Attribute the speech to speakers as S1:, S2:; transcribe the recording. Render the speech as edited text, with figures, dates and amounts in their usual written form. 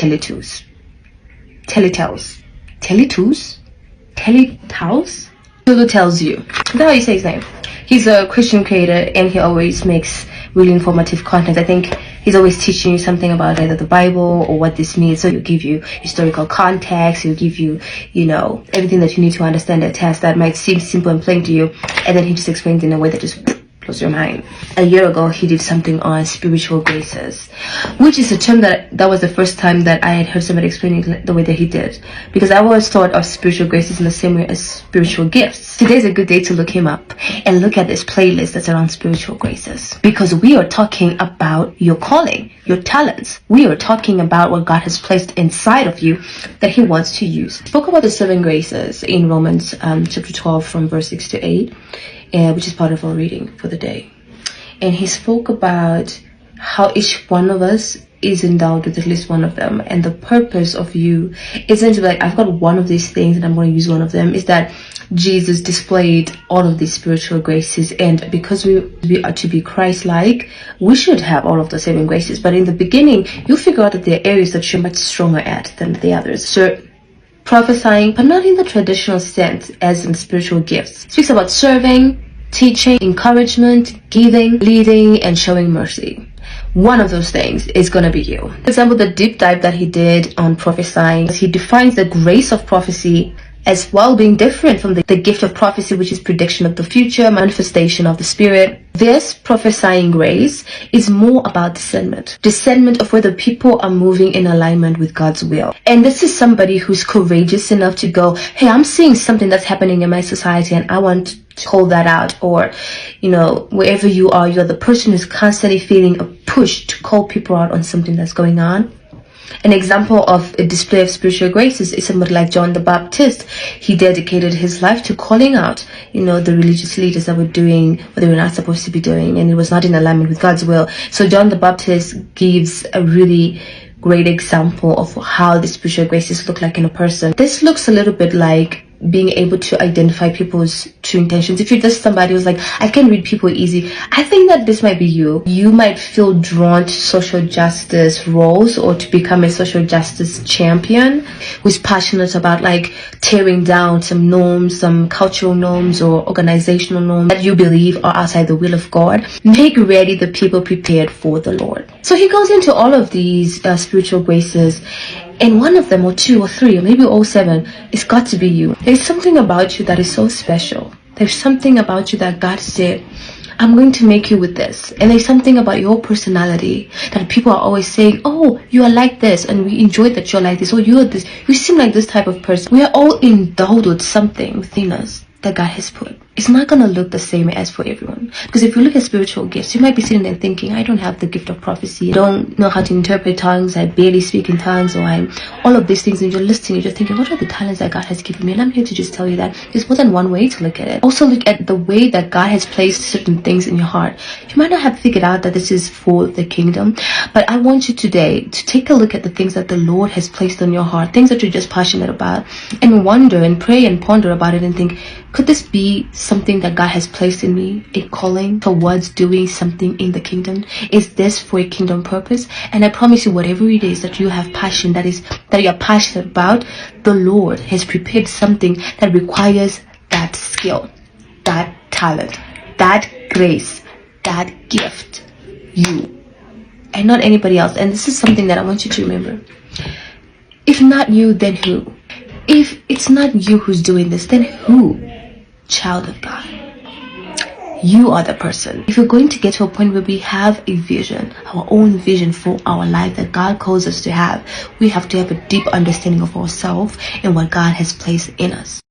S1: Teletubbies. Teletubbies. Teletubbies? Teletubbies? Lulu tells you. That's how you say his name. He's a Christian creator and he always makes really informative content. I think he's always teaching you something about either the Bible or what this means. So he'll give you historical context, he'll give you, you know, everything that you need to understand a test that might seem simple and plain to you, and then he just explains in a way that just blows your mind. A year ago he did something on spiritual graces, which is a term that was the first time that I had heard somebody explaining the way that he did, because I always thought of spiritual graces in the same way as spiritual gifts. Today's a good day to look him up and look at this playlist that's around spiritual graces, because we are talking about your calling, your talents. We are talking about what God has placed inside of you that he wants to use. Spoke about the 7 graces in Romans chapter 12 from verse 6 to 8, which is part of our reading for the day. And he spoke about how each one of us is endowed with at least one of them, and the purpose of you isn't to be like, I've got one of these things and I'm going to use one of them. Is that Jesus displayed all of these spiritual graces, and because we are to be Christ-like, we should have all of the 7 graces. But in the beginning, you'll figure out that there are areas that you're much stronger at than the others. So prophesying, but not in the traditional sense as in spiritual gifts. It speaks about serving, teaching, encouragement, giving, leading, and showing mercy. One of those things is going to be you. For example, the deep dive that he did on prophesying, he defines the grace of prophecy as well being different from the gift of prophecy, which is prediction of the future, manifestation of the Spirit. This prophesying grace is more about discernment of whether people are moving in alignment with God's will. And this is somebody who's courageous enough to go, hey, I'm seeing something that's happening in my society and I want to call that out. Or, you know, wherever you are, you're the person who's constantly feeling a push to call people out on something that's going on. An example of a display of spiritual graces is somebody like John the Baptist. He dedicated his life to calling out, you know, the religious leaders that were doing what they were not supposed to be doing, and it was not in alignment with God's will. So John the Baptist gives a really great example of how the spiritual graces look like in a person. This looks a little bit like being able to identify people's true intentions. If you're just somebody who's like, I can read people easy, I think that this might be you. You might feel drawn to social justice roles or to become a social justice champion who's passionate about like tearing down some norms, some cultural norms or organizational norms that you believe are outside the will of God. Make ready the people prepared for the Lord. So he goes into all of these spiritual graces, and one of them, or 2 or 3, or maybe all 7, it's got to be you. There's something about you that is so special. There's something about you that God said, I'm going to make you with this. And there's something about your personality that people are always saying, oh, you are like this, and we enjoy that you're like this, or you're this, you seem like this type of person. We are all endowed with something within us that God has put. It's not going to look the same as for everyone. Because if you look at spiritual gifts, you might be sitting there thinking, I don't have the gift of prophecy. I don't know how to interpret tongues. I barely speak in tongues. Or I'm all of these things. And you're listening. You're just thinking, what are the talents that God has given me? And I'm here to just tell you that there's more than one way to look at it. Also look at the way that God has placed certain things in your heart. You might not have figured out that this is for the kingdom. But I want you today to take a look at the things that the Lord has placed on your heart. Things that you're just passionate about. And wonder and pray and ponder about it and think, could this be something that God has placed in me, a calling towards doing something in the kingdom? Is this for a kingdom purpose? And I promise you, whatever it is that you have passion, that you're passionate about, the Lord has prepared something that requires that skill, that talent, that grace, that gift. You, and not anybody else. And this is something that I want you to remember. If not you, then who? If it's not you who's doing this, then who? Child of God, you are the person. If you're going to get to a point where we have a vision, our own vision for our life that God calls us to have, we have to have a deep understanding of ourselves and what God has placed in us.